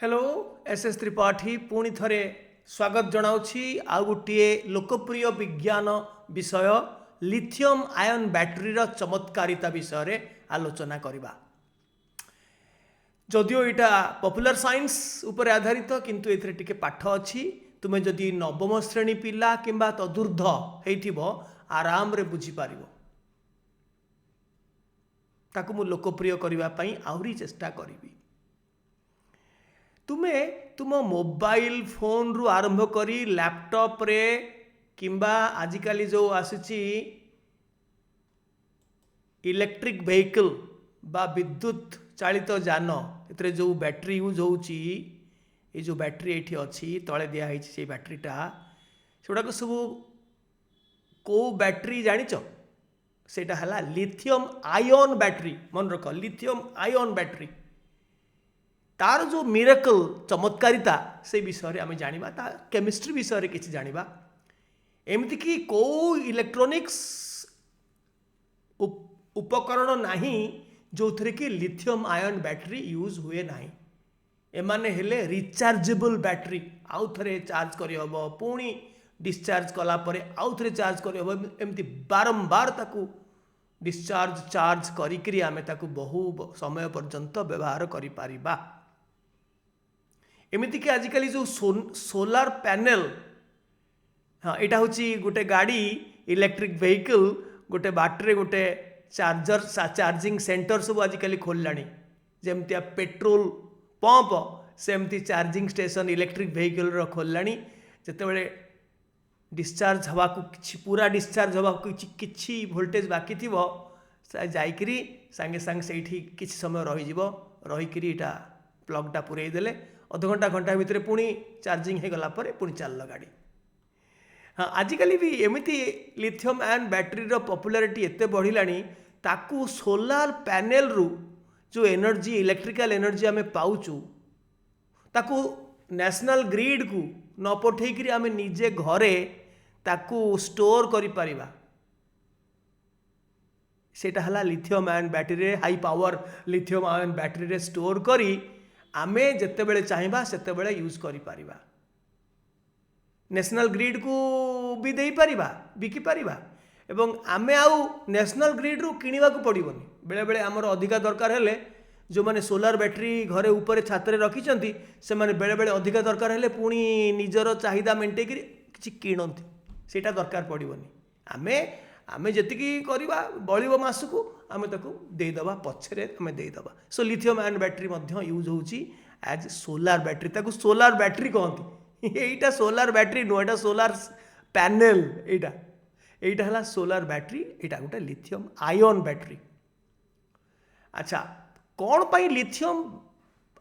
Hello S Tripathi पुणी थरे स्वागत जनाऊँगी आउ गोटे लोकप्रिय विज्ञान विषय लिथियम आयन बैटेरी चमत्कारिता विषय रे आलोचना करबा। जदिओ यहाँ पॉपुलर साइंस उपर आधारित किंतु एथिरे टिके पाठ अछि। तुमे जदि नवम श्रेणी पिला किंबा तदूर्ध हेइथिबो आराम रे बुझी पारिबो। ताकु मु लोकप्रिय करबा पई आहुरी चेष्टा करिबी। तुमे तुम मोबाइल फोन रु आरंभ करी लैपटॉप रे किंबा आजिकाली जो आसीची इलेक्ट्रिक व्हीकल बा विद्युत चालित जान एतरे जो बैटरी यूज होची ये जो बैटरी एठी अछि तळे दिया है से बैटरीटा सेगुड़ा सब को बैटरी जानिच सेटा हला लिथियम आयन बैटरी। मन रख लिथियम आयन बैटरी तार जो मिरेकल चमत्कारिता से विषय आम जाना ता केमिस्ट्री विषय किसी जाना एमती कि कौ इलेक्ट्रोनिक्स उपकरण नहीं जो थे कि लिथियम आयन बैटरी यूज हुए ना। एमाने हेले रिचार्जेबल बैटरी आउ थे चार्ज करहब पुणी डिस्चार्ज कला परे आउ थे चार्ज करहब एमती बारंबार ताकू डिस्चार्ज चार्ज करी आमे ताकू बहु समय पर्यंत व्यवहार करि पारिबा। एमिति कि आजिकाली जो सोलार पैनल हाँ यहाँ हूँ गोटे गाड़ी इलेक्ट्रिक व्हीकल गोटे बाटरे गोटे चार्जर चार्जिंग सेंटर सब आजिकाली खोललानी जमती पेट्रोल पंप सेमती चार्जिंग स्टेशन इलेक्ट्रिक व्हीकल रो खोललानी। जेतेबेले डिस्चार्ज हवा को पूरा डिस्चार्ज हवा किछि वोल्टेज बाकी थिबो जाइकरी सांगे सांगे सेठी किछि समय रही इटा प्लगटा पुरई देले अध घंटा घंटा भितर पुणी चार्जिंग हो गला परे पुणी चलला गाड़ी। हाँ आजिकली भी एमिति लिथियम आयन बैटरी रो पॉपुलैरिटी एते बढ़िलानी ताकू सोलार पैनल रु जो एनर्जी इलेक्ट्रिकल एनर्जी आमे पाउचू ताकू नेशनल ग्रिड को न पठेकरी आमे निजे घरे ताकू स्टोर करि परिबा। सेटा हला lithium ion battery high power lithium ion battery store करी आमे जेते बेले चाहिबा सेते बेले यूज करि परिबा। नेशनल ग्रिड को भी देई परिबा बिकी परिबा एवं आमे आउ नेशनल ग्रिड रु किनिबा को पड़िबोनी। बेले बेले हमर अधिका दरकार हेले जो माने सोलार बैटरी घरे ऊपर छातरे रखिचंती से माने बेले बेले अधिका दरकार हेले पुणी निजर चाहिदा मेंटेन करी किछि किणंती सेटा दरकार पड़िबोनी। आमे आमे जतिकी करबा बळिबो मासकू आमे ताकू देई दबा पछरे आमे देई दबा। सो लिथियम आयन बैटरी मध्य यूज होची एज सोलार बैटरी ताकू सोलार बैटरी कहंती। एटा सोलार बैटरी नो एटा सोलार पैनल एटा हला सोलार बैटरी एटा गोटे लिथियम आयन बैटरी। अच्छा कौन पाई लिथियम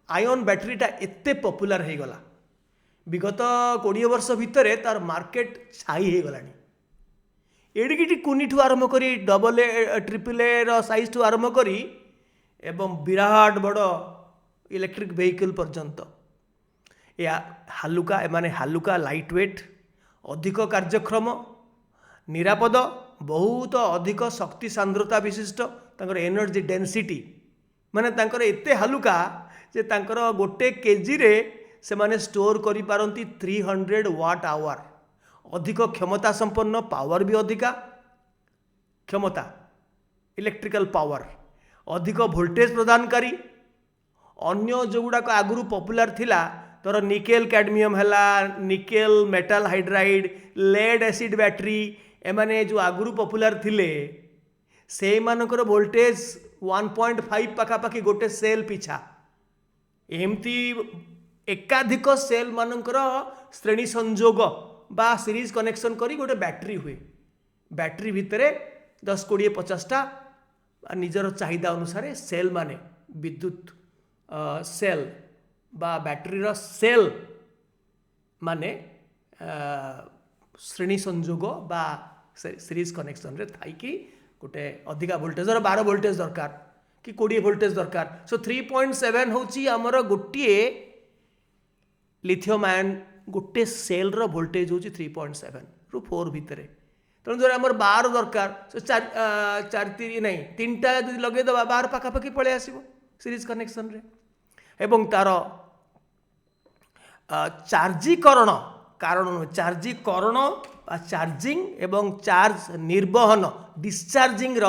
आयन बैटरीटा एते पॉपुलर हो गला विगत 20 वर्ष भितर तार मार्केट छाई हो गलानी। एडिकी कुनी ठू आरंभ करी double A triple A row size ठू आरंभ करी एवं विराट बड़ इलेक्ट्रिक व्हीकल पर्यंत या हालुका एमाने हालुका लाइट वेट अधिक कार्यक्षम निरापद बहुत अधिक शक्ति सांद्रता विशिष्ट तांकर एनर्जी डेंसिटी माने तांकर एते हालुका जे तांकर गोटे केजी रे से माने स्टोर करि पारंती 300 वाट आवर अधिक क्षमता संपन्न पावर भी अधिका क्षमता इलेक्ट्रिकल पावर अधिक वोल्टेज प्रदानकारी अन्य जो गुड़ाक आगुरी पॉपुलर थिला तोर निकेल कैडमियम हैला nickel metal hydride lead acid battery एमाने जो आगुरी पॉपुलर थिले से मानकर वोल्टेज 1.5 पाखापाखि गोटे सेल पिछा एमती एकाधिक सेल मानकर श्रेणी संजोग बा सीरीज कनेक्शन करी गोटे बैटरी हुए। बैटरी भितरे 10-20-50टा निजर चाहिदा अनुसार सेल माने विद्युत सेल बा बैटरी सेल माने श्रेणी संजोग बा सीरीज कनेक्शन रे थाई कि गोटे अधिका वोल्टेज 12 वोल्टेज दरकार कि 20 वोल्टेज दरकार। सो 3.7 होची हमर गोटे लिथियम आयन गोटे सेल रो वोल्टेज होची 3.7 रु 4 भितरे तेणु जो आम 12 दरकार सो 4 नहीं 3टा लगे दबा 12 पाखापाखि पलि आसो सीरीज कनेक्शन रे एवं तार ଚାର୍ଜିକରଣ କାରଣ ନୁହେଁ, ଚାର୍ଜିକରଣ ବା ଚାର୍ଜିଂ ଏବଂ ଚାର୍ଜ ନିର୍ବହନ ଡିସଚାର୍ଜିଂର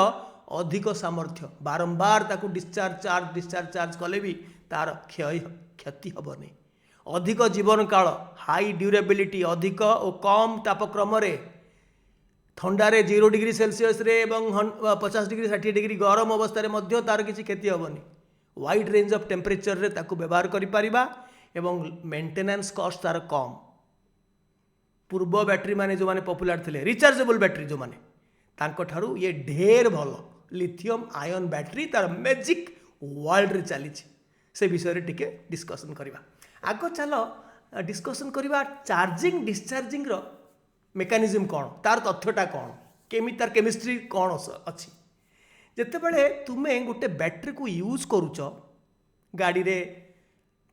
ଅଧିକ ସାମର୍ଥ୍ୟ। ବାରମ୍ବାର ତାକୁ ଡିସଚାର୍ଜ କଲେ ବି ତାର କ୍ଷତି ହେବନି। ଅଧିକ ଜୀବନ କାଳ, ହାଇ ଡ୍ୟୁରେବିଲିଟି, ଅଧିକ ଓ କମ୍ ତାପକ୍ରମରେ, ଥଣ୍ଡାରେ 0 ଡିଗ୍ରୀ ସେଲସିୟସରେ ଏବଂ 50 ଡିଗ୍ରୀ 60 ଡିଗ୍ରୀ ଗରମ ଅବସ୍ଥାରେ ମଧ୍ୟ ତାର କିଛି କ୍ଷତି ହେବନି। ୱାଇଡ୍ ରେଞ୍ଜ ଅଫ୍ ଟେମ୍ପରେଚରରେ ତାକୁ ବ୍ୟବହାର କରିପାରିବା ଏବଂ ମେଣ୍ଟେନାନ୍ସ କଷ୍ଟ ତାର କମ୍। ପୂର୍ବ ବ୍ୟାଟେରୀ ମାନେ ଯେଉଁମାନେ ପପୁଲାର ଥିଲେ, ରିଚାର୍ଜେବଲ୍ ବ୍ୟାଟେରୀ ଯେଉଁମାନେ, ତାଙ୍କଠାରୁ ଇଏ ଢେର ଭଲ। ଲିଥିୟମ୍ ଆୟନ୍ ବ୍ୟାଟେରୀ ତାର ମ୍ୟାଜିକ୍ ୱାର୍ଲଡରେ ଚାଲିଛି। ସେ ବିଷୟରେ ଟିକେ ଡିସ୍କସନ୍ କରିବା। ଆଗ ଚାଲ ଡିସ୍କସନ୍ କରିବା ଚାର୍ଜିଂ ଡିସଚାର୍ଜିଂର ମେକାନିଜମ୍ କ'ଣ, ତାର ତଥ୍ୟଟା କ'ଣ, କେମିତି ତାର କେମିଷ୍ଟ୍ରି କ'ଣ ଅଛି। ଯେତେବେଳେ ତୁମେ ଗୋଟେ ବ୍ୟାଟେରୀକୁ ୟୁଜ୍ କରୁଛ, ଗାଡ଼ିରେ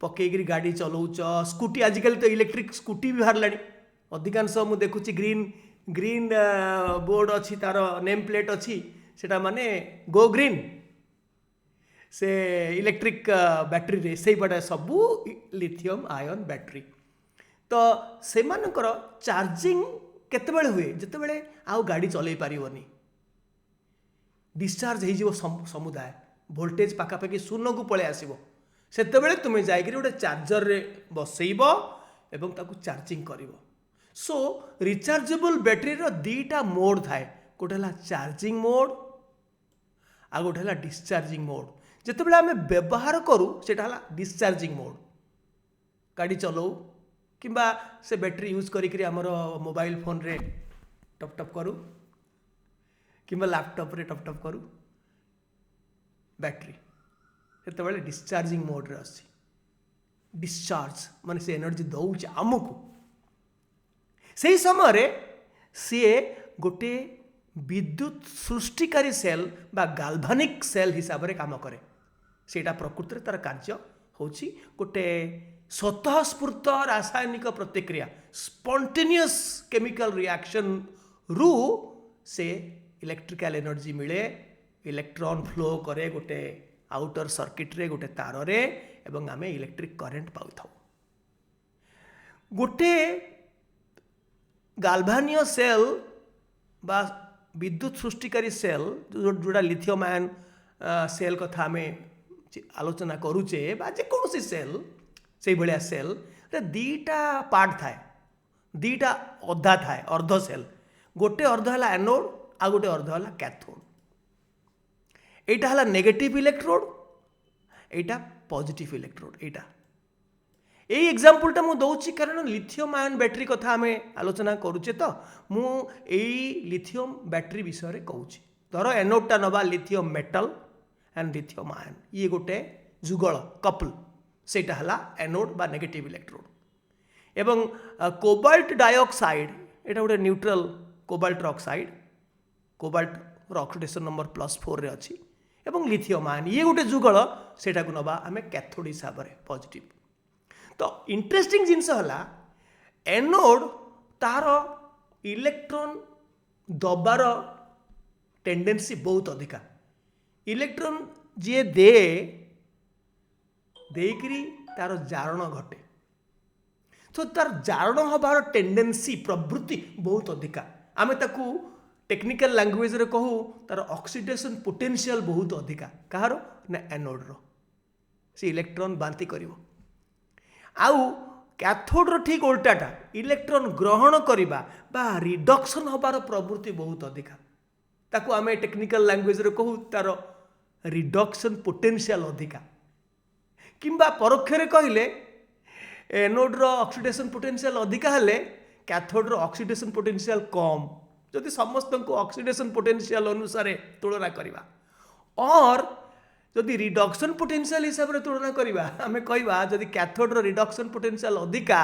ପକେଇକିରି ଗାଡ଼ି ଚଲାଉଛ, ସ୍କୁଟି, ଆଜିକାଲି ତ ଇଲେକ୍ଟ୍ରିକ୍ ସ୍କୁଟି ବି ବାହାରିଲାଣି। ଅଧିକାଂଶ ମୁଁ ଦେଖୁଛି ଗ୍ରୀନ୍ ବୋର୍ଡ଼ ଅଛି, ତାର ନେମ୍ ପ୍ଲେଟ୍ ଅଛି, ସେଟା ମାନେ ଗୋ ଗ୍ରୀନ୍। ସେ ଇଲେକ୍ଟ୍ରିକ୍ ବ୍ୟାଟେରୀରେ ସେଇପଟେ ସବୁ ଲିଥିୟମ୍ ଆୟନ୍ ବ୍ୟାଟେରୀ। ତ ସେମାନଙ୍କର ଚାର୍ଜିଂ କେତେବେଳେ ହୁଏ? ଯେତେବେଳେ ଆଉ ଗାଡ଼ି ଚଲେଇ ପାରିବନି, ଡିସଚାର୍ଜ ହେଇଯିବ ସମୁଦାୟ, ଭୋଲ୍ଟେଜ୍ ପାଖାପାଖି ଶୂନକୁ ପଳେଇ ଆସିବ, ସେତେବେଳେ ତୁମେ ଯାଇକରି ଗୋଟେ ଚାର୍ଜରରେ ବସେଇବ ଏବଂ ତାକୁ ଚାର୍ଜିଂ କରିବ। ସୋ ରିଚାର୍ଜେବଲ୍ ବ୍ୟାଟେରୀର ଦୁଇଟା ମୋଡ୍ ଥାଏ, ଗୋଟେ ହେଲା ଚାର୍ଜିଂ ମୋଡ୍ ଆଉ ଗୋଟେ ହେଲା ଡିସଚାର୍ଜିଂ ମୋଡ୍। ଯେତେବେଳେ ଆମେ ବ୍ୟବହାର କରୁ ସେଟା ହେଲା ଡିସଚାର୍ଜିଂ ମୋଡ୍। ଗାଡ଼ି ଚଲାଉ କିମ୍ବା ସେ ବ୍ୟାଟେରୀ ୟୁଜ୍ କରିକିରି ଆମର ମୋବାଇଲ ଫୋନ୍ରେ ଟପ୍ ଟପ୍ କରୁ କିମ୍ବା ଲ୍ୟାପଟପ୍ରେ ଟପ୍ ଟପ୍ କରୁ ବ୍ୟାଟେରୀ, ସେତେବେଳେ ଡିସଚାର୍ଜିଂ ମୋଡ୍ରେ ଆସୁଛି। ଡିସଚାର୍ଜ ମାନେ ସେ ଏନର୍ଜି ଦେଉଛି ଆମକୁ। ସେହି ସମୟରେ ସିଏ ଗୋଟିଏ ବିଦ୍ୟୁତ ସୃଷ୍ଟିକାରୀ ସେଲ୍ ବା ଗାଲଭାନିକ୍ ସେଲ୍ ହିସାବରେ କାମ କରେ। ସେଇଟା ପ୍ରକୃତରେ ତାର କାର୍ଯ୍ୟ ହେଉଛି ଗୋଟେ ସ୍ୱତଃସ୍ଫୂର୍ତ୍ତ ରାସାୟନିକ ପ୍ରତିକ୍ରିୟା, ସ୍ପଣ୍ଟେନିୟସ୍ କେମିକାଲ ରିଆକ୍ସନରୁ ସେ ଇଲେକ୍ଟ୍ରିକାଲ ଏନର୍ଜି ମିଳେ, ଇଲେକ୍ଟ୍ରନ୍ ଫ୍ଲୋ କରେ ଗୋଟେ ଆଉଟର सर्किट्रे गोटे तार एवं आम इलेक्ट्रिक करेन्ट पाऊ। गोटे गाल्भानिय सेल बा विद्युत सृष्टिकारी सेल जोड़ा लिथियम आयन सेल कथा आम आलोचना करुचे बा जेकोसी सेल से भाया सेल दीटा पार्ट थाए, दीटा अधा थाए, अर्ध सेल गोटे अर्ध है एनोड आ गोटे अर्ध है कैथोड। एटा है नेगेटिव इलेक्ट्रोड, एटा पॉजिटिव इलेक्ट्रोड। एटा यही एग्जांपलटा मु दउची कारण लिथियम आयन बैटरी कथा आम आलोचना करुचे तो मु लिथियम बैटरी विषय रे कहूची। धर एनोडटा नबा lithium metal and lithium ion, ये गोटे जुगल कपल, सेटा हला एनोड बा नेगेटिव इलेक्ट्रोड। एवं कोबाल्ट डाइऑक्साइड एटा गोटे neutral cobalt oxide, cobalt oxidation number +4 रे अछि एवं लिथियम आयन ये गोटे जुगल, सेटा को नबा आमे कैथोड हिसाब रे पॉजिटिव। तो इंटरेस्टिंग जिनस हला एनोड तार इलेक्ट्रॉन दबार टेंडेंसी बहुत अधिका। इलेक्ट्रॉन जे देकरी तार जारण घटे, तो तार जारण हबार टेंडेंसी प्रवृत्ति बहुत अधिका। आमे ताकू टेक्निकल लैंग्वेज रे कहू तार ऑक्सीडेशन पोटेंशियल बहुत अधिका। कहार ना एनोड रो, से इलेक्ट्रॉन बांति करिवो। आउ कैथोड रो ठीक उल्टाटा, इलेक्ट्रॉन ग्रहण करिबा बा रिडक्शन हबार प्रवृत्ति बहुत अधिका। ताकू आमे टेक्निकल लैंग्वेज रे कहू तार रिडक्शन पोटेंशियल अधिका। किंबा परोक्ष रे कहिले एनोड रो ऑक्सीडेशन पोटेंशियल अधिका हेले कैथोड रो ऑक्सीडेशन पोटेंशियल कम, जदि समस्त को ऑक्सीडेशन पोटेंशियल अनुसार तुलना करिबा। और जदि रिडक्शन पोटेंशियल हिसाब रे तुलना करिबा, आमे कहबा जदि कैथोड रो रिडक्शन पोटेंशियल अधिका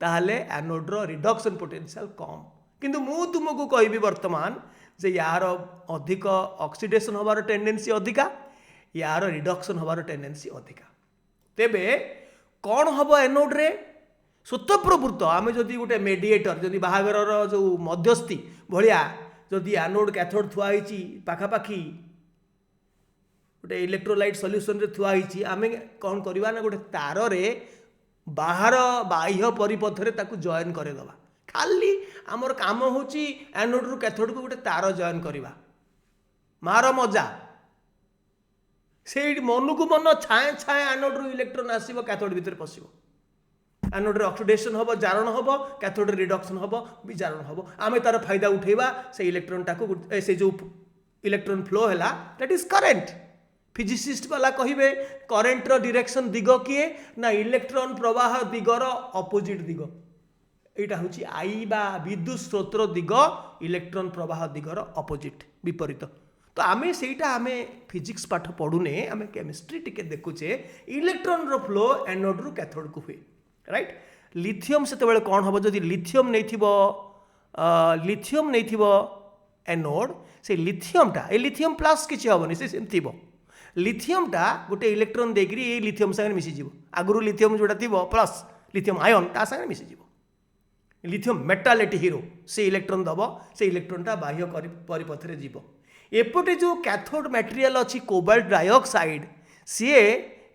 ताहले एनोड रो रिडक्शन पोटेंशियल कम। किंतु मु तुमको कहबी वर्तमान जे यार अधिक ऑक्सीडेशन होबार टेंडेंसी अधिका, यार रिडक्शन होबार टेंडेंसी अधिका। तेबे कौन हम एनोड रे स्वतःप्रवृत्त आम जदि गोटे मेडिएटर जदि बाहागर जो मध्यस्थी भाया जदि एनोड कैथोड थुआई पाखापाखि गोटे इलेक्ट्रोलाइट सॉल्यूशन रे थुआई, आम कौन करवा ना गोटे तार रे बाहर बाह्य परिपथरे ताकू जॉइन करदेवा खाली आमर काम होची एनोड रु कैथोड को गोटे तार जॉइन करवा मार मजा से मन को मन छाए छाए एनोड रु इलेक्ट्रॉन आसीबो कैथोड भितर पसिबो एनोड रे ऑक्सीडेशन हबो जारण हबो कैथोड रे रिडक्शन हबो विजारण हबो आमे तार फायदा उठेबा से इलेक्ट्रॉन टाको से जो इलेक्ट्रॉन फ्लो हैला दैट इज करंट फिजिसिस्ट वाला कहिबे करंट रो डायरेक्शन दिग किए ना इलेक्ट्रॉन प्रवाह दिगर अपोजिट दिग एटा होची आई बा विद्युत स्रोतर दिग इलेक्ट्रॉन प्रवाह दिगर अपोजिट विपरीत तो आमे सेटा आमे फिजिक्स पाठ पढुने आमे केमिस्ट्री टिके देखुचे इलेक्ट्रॉन रो फ्लो एनोड रु कैथोड को हुए राइट लिथियम सेते बेले कोन हबो जदि लिथियम नै थिबो एनोड से लिथियम टा ए लिथियम प्लस किछि हबोनी से थिबो लिथियम टा गोटे इलेक्ट्रॉन देकरी ए लिथियम संगे मिसी जीवो आगुरु लिथियम जोटा थिबो प्लस लिथियम आयन ता संगे मिसी जीवो लिथियम मेटल एटी हीरो से इलेक्ट्रॉन दबो से इलेक्ट्रॉन टा बाह्य परिपथ रे जीवो एपटे जो कैथोड मटेरियल अछि कोबाल्ट डाइऑक्साइड सी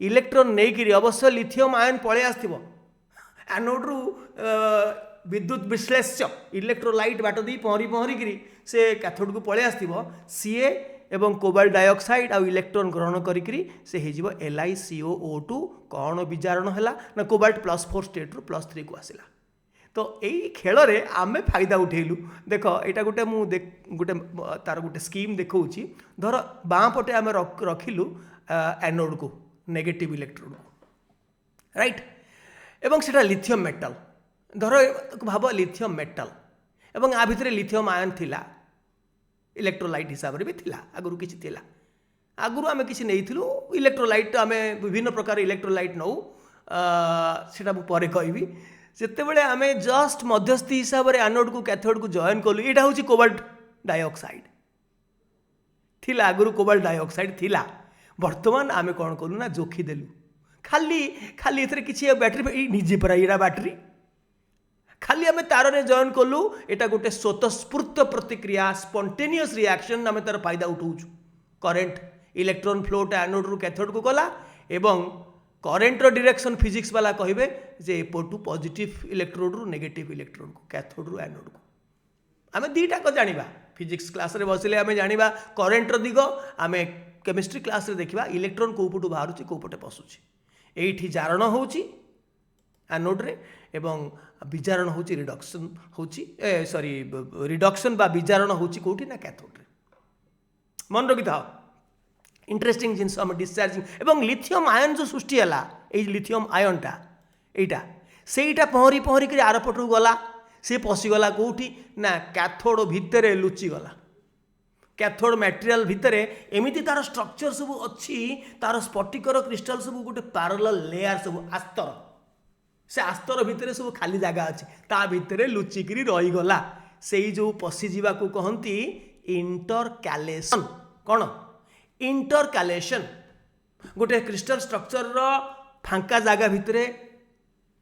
इलेक्ट्रॉन नेकरी अवश्य लिथियम आयन पळे आस्थिबो एनोड रु विद्युत विश्लेष्य इलेक्ट्रोलाइट बाट दी पहरी करी से कैथोड को पळे आस्थिबो सीए एवं कोबाल्ट डाइऑक्साइड आ इलेक्ट्रॉन ग्रहण करी से हेजिबो LiCOO2 कौन विजारण हैला ना कोबाल्ट +4 स्टेट रु +3 को आसिला तो यही खेल रे आमे फायदा उठेलु देख एटा गोटे मु गोटे तार गोटे स्कीम देखौची धर बाँ पटे आमे रखिलु एनोड को नेगेटिव इलेक्ट्रोड को राइट एवं सेटा लिथियम मेटल धर भाव लिथियम मेटल एवं आ भितरे लिथियम आयन थिला इलेक्ट्रोलाइट हिसाब रे भी थिला आगुरु किछि थिला आगुरु आमे किछि नेइथिलु इलेक्ट्रोलाइट आमे विभिन्न प्रकार इलेक्ट्रोलाइट नौ सेटा मु परे कहबी जेते बेले आमे जस्ट मध्यस्थी हिसाब रे एनोड को कैथोड को जॉइन कलु एटा होची कोबाल्ट डाइऑक्साइड थिला आगुरु कोबाल्ट डाइऑक्साइड थिला वर्तमान आमे कोन कलु ना जोखी देलु खाली खाली एथरे किछि बैटरी निजे परा एरा बैटरी खाली आमे तार रे जॉइन कलु एटा गोटे स्वतःस्फूर्त प्रतिक्रिया स्पॉन्टेनियस रिएक्शन आमे तार फायदा उठाउछु करंट इलेक्ट्रॉन फ्लो टा एनोड रु कैथोड को गला एवं करंट रो डायरेक्शन फिजिक्स वाला कहिबे जे एपटू पॉजिटिव इलेक्ट्रोड रु नेगेटिव इलेक्ट्रोड को कैथोड रु एनोड को आमे दीटा को जानिबा फिजिक्स क्लास रे बसिले आमे जानिबा करंट रो दिगो आमे केमिस्ट्री क्लास रे देखिबा इलेक्ट्रॉन को पटू बाहरुची को पटे पसुची एठी जारण होची एनोड रे एवं विजारण होची रिडक्शन होची सॉरी रिडक्शन बा विजारण होची कोठी ना कैथोड रे मन रखि थाओ इंटरेस्टिंग जिनस हम डिस्चार्जिंग एवं लिथियम आयन जो सृष्टि हला ए लिथियम आयन टा एटा सेटा पहरी पहरी के आर पटू गला से पसी गला कोठी ना कैथोड भितरे लुचि गला कैथोड मटेरियल भितरे एमिति तार स्ट्रक्चर सब अच्छी तार स्फटिकर क्रिस्टल सब गोटे पैरेलल लेयर सब आस्तर से आस्तर भितरे सब खाली जगह अच्छी ता भितरे लुचिकी रही गला से जो पसी जीवा को कहंती इंटरकैलेशन कौन इंटरकैलेशन गोटे क्रिस्टल स्ट्रक्चर रो फांका जगह भितरे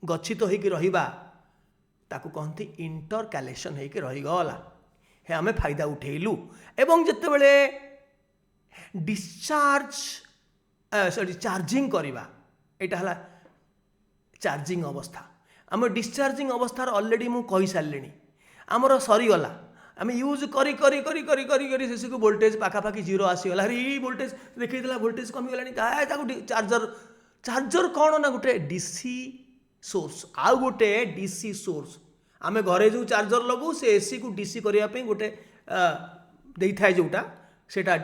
गच्छित होइकी रहिबा ताकू कहंती इंटरकैलेशन होइकी रही गला हे आमे फायदा उठेलु एवं जते बेले डिस्चार्ज सॉरी चार्जिंग करिबा एटा हला चार्जिंग अवस्था आम डिस्चार्जिंग अवस्था ऑलरेडी मु कहि सारलेनी आमर सरी गला आम यूज करी करी करी करी करी करी शेष को वोल्टेज पाखापाखि 0 आसीगला अरे वोल्टेज देखा वोल्टेज कमीगला चार्जर चार्जर कौन ना गोटे डीसी सोर्स आउ गोटे डीसी सोर्स आम घरे जो चार्जर लगू से एसी को डीसी करने गोटे दे था जोटा सेटा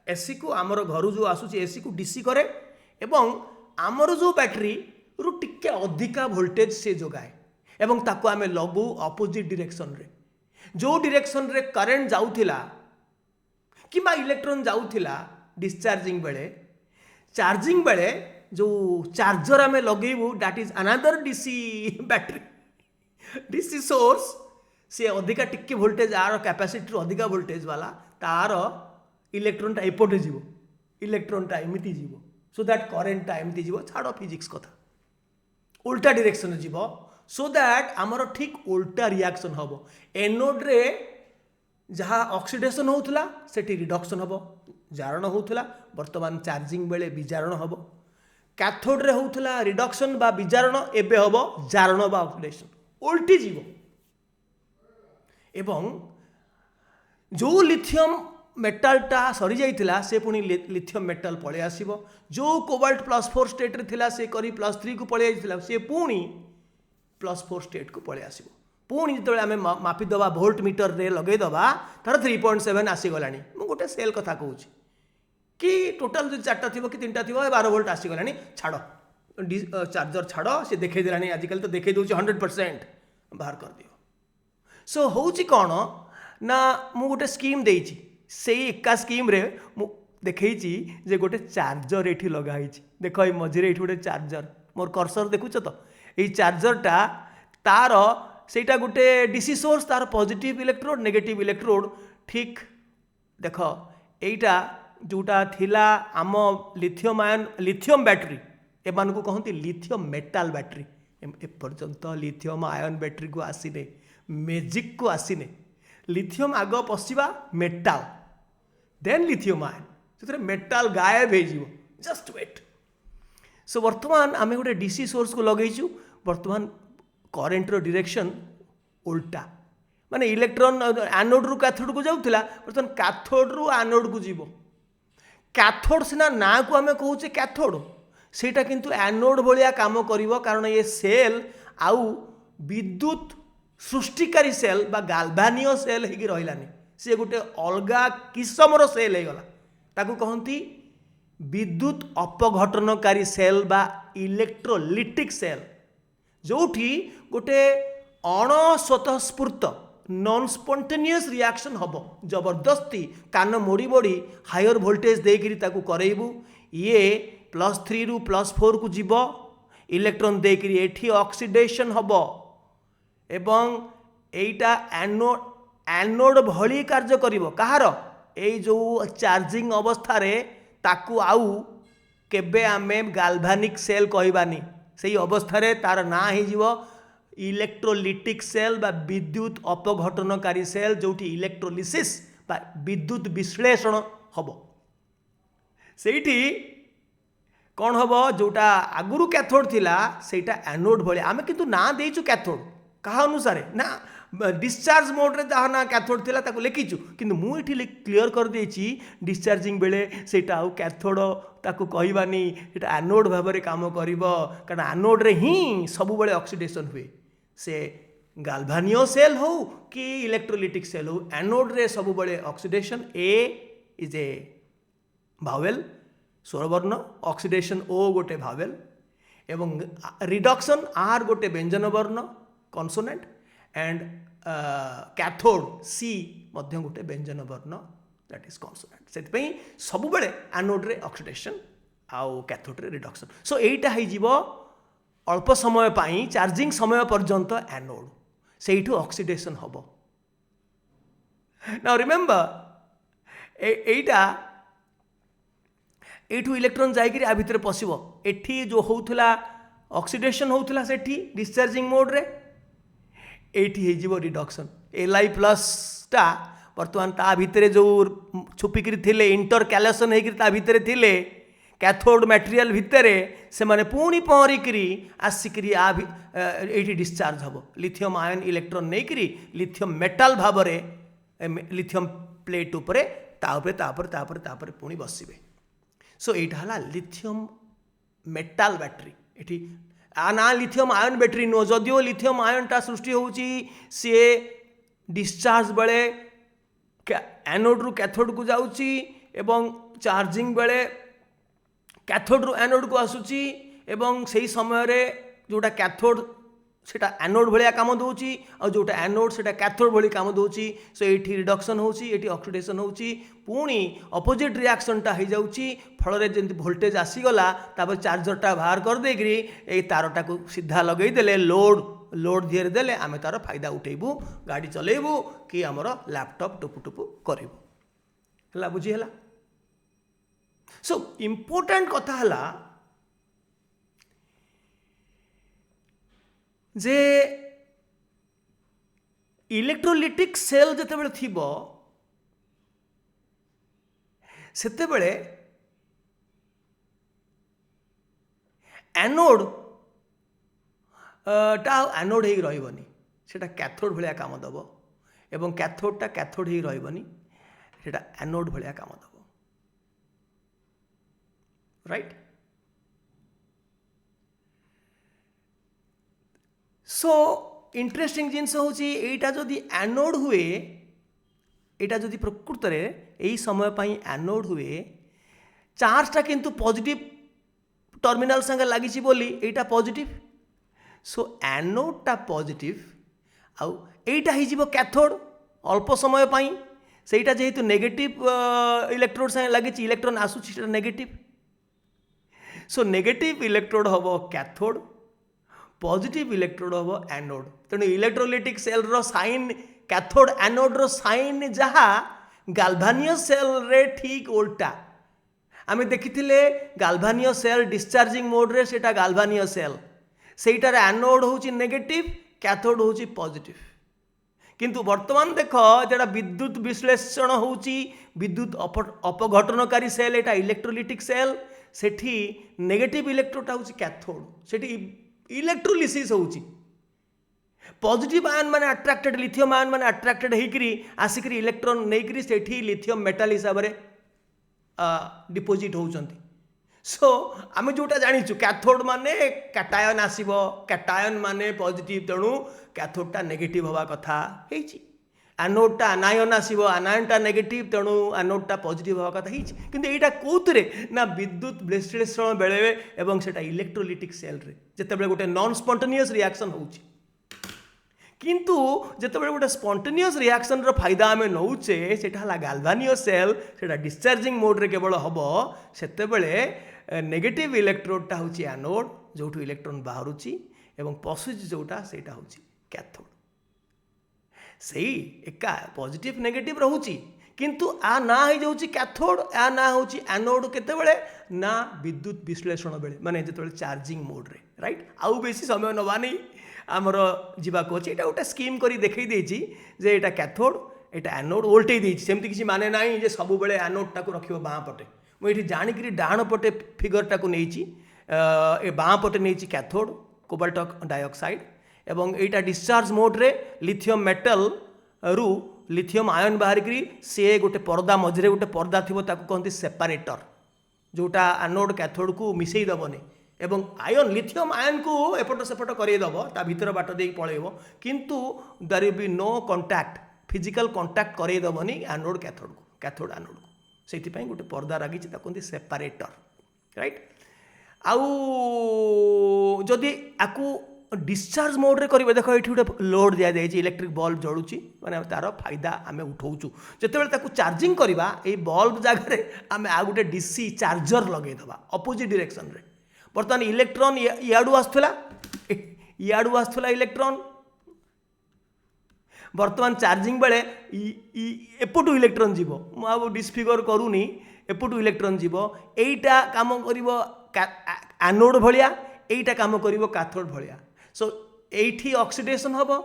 एसी को आमर घर जो आसूची एसी को डीसी करे एवं आमर जो बैटरी रु टिके अधिका वोल्टेज से जोगाए एवं ताको आमे लगू अपोजिट डायरेक्शन रे जो डायरेक्शन रे करंट जाउथिला किबा इलेक्ट्रॉन जाउथिला डिस्चार्जिंग बेले चार्जिंग बेले जो चार्जर आमे लगेबू that is another DC battery DC source से अधिका टिके वोल्टेज आर कैपेसिटी अधिका वोल्टेज वाला तार इलेक्ट्रॉन टा एपटे जीवो इलेक्ट्रॉन टा एमिति जीवो सो दैट करंट टा एमिति जीवो छाड़ो फिजिक्स कथा उल्टा डायरेक्शन रे जीवो सो दैट आमर ठीक उल्टा रिएक्शन हबो एनोड रे जहाँ ऑक्सीडेशन होउथला सेठी रिडक्शन हबो जारण होउथला वर्तमान चार्जिंग बेले विजारण हबो कैथोड रे होउथला रिडक्शन बा विजारण एबे हबो जारण बा ऑक्सीडेशन उल्टी जीव एवं जो लिथियम मेटालटा सरी जाइथिला से पुणी लिथियम मेटाल पळे आसीबो जो कोबाल्ट +4 स्टेट रे थिला से करी +3 को पळे आइथिला से पुणी +4 स्टेट को पळे आसीबो पुणी जतबे आमे मापी दबा वोल्ट मीटर रे लगै दबा तार 3.7 आसी गलानी मु गोटे सेल कथा कहूची कि टोटल जो 4टा थिबो कि 3टा थिबो 12 वोल्ट आसी गलानी छाड़ो चार्जर छाड़ो से देखै देलानी आजिकल तो देखै दोची 100% बाहर कर दियो सो होची कोन ना मु गोटे स्कीम देइची से एका स्कीम रे मु देखैची जे गोटे चार्जर एठी लगाइची देखो ए मझिरे एठी गोटे चार्जर मोर कर्सर देखुछ तो ए चार्जरटा तार सेटा गोटे डीसी सोर्स तार पॉजिटिव इलेक्ट्रोड नेगेटिव इलेक्ट्रोड ठीक देख एटा जोटा थिला आम लिथियम बैटरी एमान को कहती लिथियम मेटाल बैटरी एपर्यंत लिथियम आयन बैटरी को आसीने मैजिक को आसीने लिथियम आग पशिबा मेटाल देन लिथियम आयन से मेटाल गायब हो जस्ट वेट सो वर्तमान आम गोटे डीसी सोर्स को लगेचु वर्तमान करेन्ट रो डायरेक्शन उल्टा माने इलेक्ट्रॉन एनोड रु कैथोड को जाउथिला वर्तमान कैथोड रु एनोड को जीवो कैथोड सिना ना को आम कहूचे कैथोड सेटा किंतु एनोड भलिया काम करिवो कारण ये सेल आउ विद्युत सृष्टिकारी सेल बा गाल्भानियो सेल हेगी रहिलानी से गोटे अलगा किस्मर सेल हे गला ताकू कहंती विद्युत अपघटनकारी सेल बा इलेक्ट्रोलिटिक सेल जोठी गोटे अणस्वतःस्फूर्त नॉन स्पॉन्टेनियस रिएक्शन हबो जबरदस्ती कान मोड़ी मोड़ी हायर वोल्टेज देकरी ताकू करेबू ये +3 रु +4 को जीव इलेक्ट्रॉन देकरी एठी ऑक्सीडेशन हबो एवं एटा एनोड भली कार्य करिवो कहार ए जो चार्जिंग अवस्था रे ताकू आउ केबे आमे गाल्भानिक सेल कहबानी से अवस्था रे तार ना ही जीवो इलेक्ट्रोलिटिक सेल बा विद्युत अपघटनकारी सेल जोठी इलेक्ट्रोलिसिस बा विद्युत विश्लेषण हबो सेठी कौन हबो जोटा आगुरु कैथोड थिला सेटा एनोड भले आमे किंतु ना देइछु कैथोड कहा अनुसार ना डिस्चार्ज मोड रे जहाँ ना कैथोड थिला ताको लिखिछु किंतु मु एठी क्लियर कर देइछि डिस्चार्जिंग बेले सेटा आउ कैथोड ताको कहबानी एटा एनोड भाव रे काम करिवो कारण एनोड रे ही सब बेले ऑक्सीडेशन हुए से गाल्भानियो सेल हो कि इलेक्ट्रोलिटिक सेल हो एनोड रे सब बेले ऑक्सीडेशन ए इज ए भावेल स्वरवर्ण ऑक्सीडेशन ओ गोटे भावेल एवं रिडक्शन आर गोटे व्यंजन वर्ण कॉन्सोनेंट एंड कैथोड सी मध्य गोटे व्यंजन वर्ण दैट इज कॉन्सोनेंट से सब बेले एनोड रे ऑक्सीडेशन आउ कैथोड रे रिडक्शन सो एटा है जीवो अल्प समय पाई चार्जिंग समय पर्यंत एनोड सेठू ऑक्सीडेशन हबो नाउ रिमेंबर एटा एठू इलेक्ट्रॉन जाइकरी आ भितर पसिबो एठी जो होउथला ऑक्सीडेशन होउथला सेठी डिस्चार्जिंग मोड रे एठी हे जीवो रिडक्शन Li+ टा वर्तमान ता भितर जो छुपिकरी थिले इंटरकैलेशन हेकरी ता भितर थिले कैथोड मटेरियल भितर से माने पुणी पहरिकी आसिकी ये डिस्चार्ज हम लिथियम आयन इलेक्ट्रॉन नहीं लिथियम मेटाल भाव लिथियम प्लेट उपरे तापर पुणी बसवे सो यहाँ है लिथियम मेटाल बैटरी ये ना लिथियम आयन बैटरी नुह जदिओ लिथियम आयनटा सृष्टि होची सी डिस्चार्ज बेले एनोड रु कैथोड को जाऊँगी एवं चार्जिंग बेले कैथोड रु एनोड को आसूची एवं सही समय रे जोटा कैथोड सेटा एनोड भलिया काम दोची और जोटा एनोड सेटा कैथोड भली काम दोची सो एठी रिडक्शन होची एठी ऑक्सीडेशन होची पुणी अपोजिट रिएक्शनटा हो जाउची फल रे जेंति वोल्टेज आसी गला तापर चार्जरटा बाहर कर देकरी ए तारटा को सीधा लगेई देले लोड दियर देले आमे तार फायदा उठेबू गाड़ी चलेबू कि हमर लैपटॉप टुपु टुपु करिबू हला बुझी हला सो इम्पोर्टेंट कथा हला जे इलेक्ट्रोलिटिक सेल जते बेले थिबो सेते बेले एनोड टा एनोड ही रही सेटा कैथोड भाया काम दब एवं कैथोडटा कैथोड ही रही सेटा एनोड भाया काम दब राइट सो इंटरेस्टिंग जिनस हूँ यहीटा जदि एनोड हुए यहाँ जदि प्रकृत में यही समय पर एनोड हुए चार्जटा किंतु पॉजिटिव टर्मिनाल संगे लगी बोली यहाँ पॉजिटिव सो एनोडटा पॉजिटिव आउ एटा हो कैथोड अल्प समय पाई सेटा जेहेतु नेगेटिव इलेक्ट्रोड संगे लगी इलेक्ट्रॉन आसूची नेगेटिव सो नेगेटिव इलेक्ट्रोड हम कैथोड पॉजिटिव इलेक्ट्रोड हम एनोड तेणु इलेक्ट्रोलाइटिक सेल रो साइन कैथोड एनोड रो साइन जहाँ गाल्भानियस सेल रे ठीक उल्टा आमे देखिथिले गाल्भानियस सेल डिस्चार्जिंग मोड रे सेटा गाल्भानियस सेल सेटार एनोड होची नेगेटिव कैथोड होची पॉजिटिव किंतु वर्तमान देख जेटा विद्युत विश्लेषण होची विद्युत अपघटनकारी सेल एटा इलेक्ट्रोलाइटिक सेल सेठी नेगेटिव इलेक्ट्रोडटा होची कैथोड सेठी इलेक्ट्रोलिसिस होची पॉजिटिव आयन माने अट्रैक्टेड लिथियम आयन माने अट्रैक्टेड होकरी आसिकरी इलेक्ट्रॉन नेकरी सेठी लिथियम मेटाल हिसाब रे डिपोजिट होउचंती सो आमे जोटा जानिछु कैथोड माने कैटायन आसीबो कैटायन माने पॉजिटिव तेणु कैथोडटा नेगेटिव हवा कथा हेची एनोडटा आनायन आसीबो आनायनटा नेगेटिव तेणु एनोडटा पॉजिटिव हवा कथा हेची किंतु एटा कोउतरे ना विद्युत विश्लेषण बेले एवं सेटा इलेक्ट्रोलाइटिक सेल रे जेतेबेले गोटे नॉन स्पॉन्टेनियस रिएक्शन होउची किंतु जेतेबेले गोटे स्पॉन्टेनियस रिएक्शन रो फायदा आमे नौचे सेटा हला गाल्भानियस सेल सेटा डिस्चार्जिंग मोड रे केवल हबो सेतेबेले नेगेटिव इलेक्ट्रोडटा होची एनोड जोठु इलेक्ट्रॉन बाहरुची एवं पॉजिटिव जोटा सेटा होची कैथोड सही एका पॉजिटिव नेगेटिव रहूची किंतु आ ना हो जाउची कैथोड आ ना होची एनोड केतेबेले ना विद्युत विश्लेषण बेले माने जेतेबेले चार्जिंग मोड रे राइट आउ बेसी समय नवा नहीं आमर जीवाक अच्छे यहाँ गोटे स्कीम करी देखई देछि जे एटा कैथोड एटा एनोड ओल्टे देछि सेमती किसी माने नाही जे सब बेले एनोडटा को रखिबो बाँ पटे मुझे जानिक डाण पटे फिगरटा को नहीं ए बाँ पटे नहीं कैथोड कोबाल्ट डाइऑक्साइड एवं एटा डिस्चार्ज मोड रे लिथियम मेटल रु लिथियम आयन बाहर करी से गोटे पर्दा मझे गोटे पर्दा थी कहते सेपारेटर जोटा एनोड कैथोड को मिसई दबनी एवं आयन लिथियम आयन को एपट सेपट करदेव ता भीतर बाट दे पलैब किंतु there will be no contact physical contact करदेवनी एनोड कैथोड को कैथोड एनोड को से गोटे पर्दा लगी कहते सेपारेटर राइट आउ जदि आपको डिस्चार्ज मोड रे करेंगे देख ये गोटे लोड दि जाए इलेक्ट्रिक बल्ब जलुची माने तार फायदा आम उठाऊँ जिते चार्जिंग करवा ये बल्ब जगह आम आ गोटे डीसी चार्जर लगेदवा अपोजिट डायरेक्शन रे बर्तमान इलेक्ट्रॉन इयाडू आसुला इलेक्ट्रॉन बर्तमान चार्जिंग बेले एपटू इलेक्ट्रॉन जीव मु डिस्फिगर करूनी एपटू इलेक्ट्रॉन जीव एटा काम करिवो एनोड भलिया एटा काम करिवो कैथोड भलिया सो एठी ऑक्सीडेशन हबो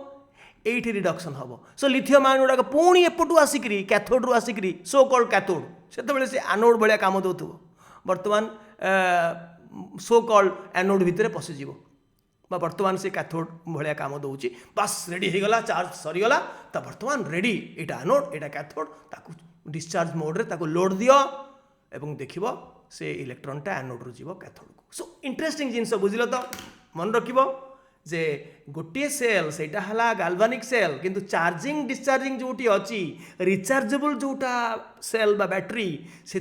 एठी रिडक्शन हबो सो लिथियम आयन गुडा पुणी एपटू आसिकरी कैथोड रु आसिकरी सो कॉल्ड कैथोड सेतेबेले से एनोड भलिया काम दउथबो बर्तमान सो कॉल्ड एनोड भितर पशिଯିव बर्तमान से कैथोड भाया काम दौची बस रेडी हो गला चार्ज सरीगला तो बर्तमान रेडी एटा एनोड एटा कैथोड ताकू डिस्चार्ज मोड रे ताकू लोड दियो एवं देखिबो से इलेक्ट्रॉनटा एनोड रु जीवो कैथोड को सो इंटरेस्टिंग जिनस बुझिलो तो मन रखिबो जे गोटे सेल सेटा हला गाल्वानिक सेल किंतु चार्जिंग डिस्चार्जिंग जोटी अच्छी रिचार्जेबल जोटा सेल बा बैटरी से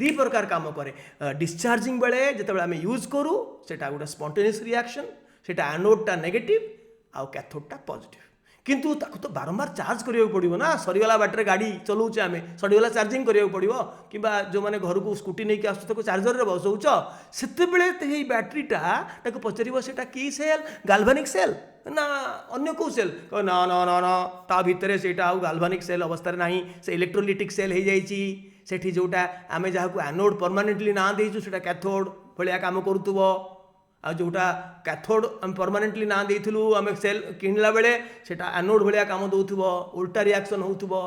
दी प्रकार काम करे डिस्चार्जिंग बेले जिते आम यूज करूँ सेटा गोटे स्पॉन्टेनियस रिएक्शन सेटा एनोडटा नेगेटिव आउ कैथोडटा पॉजिटिव किंतु ताको तो बारंबार चार्ज करियो पड़िबो ना सरीगला बैटरी गाड़ी चलाऊचे आम सरीगला चार्जिंग करियो पड़िबो किबा जो माने घर को स्कूटी नहीं के आसु ताको चार्जर रे बसौच सेते बेले ते बैटरीटा ताको पचरिबो सेटा की सेल गाल्वानिक सेल ना अन्य को सेल ना ना ना ना ता भितरे सेटा आउ गाल्वानिक सेल अवस्था रे नाही से इलेक्ट्रोलाइटिक सेल हे जाईची सेठी जोटा आमे जहा को एनोड परमानेंटली ना देइछु सेटा कैथोड भलिया काम करूतबो आ जोटा कैथोड आम परमानेंटली ना देइथिलु आम सेल किनला बेले सेटा एनोड भलिया काम दउथबो उल्टा रिएक्शन होउथबो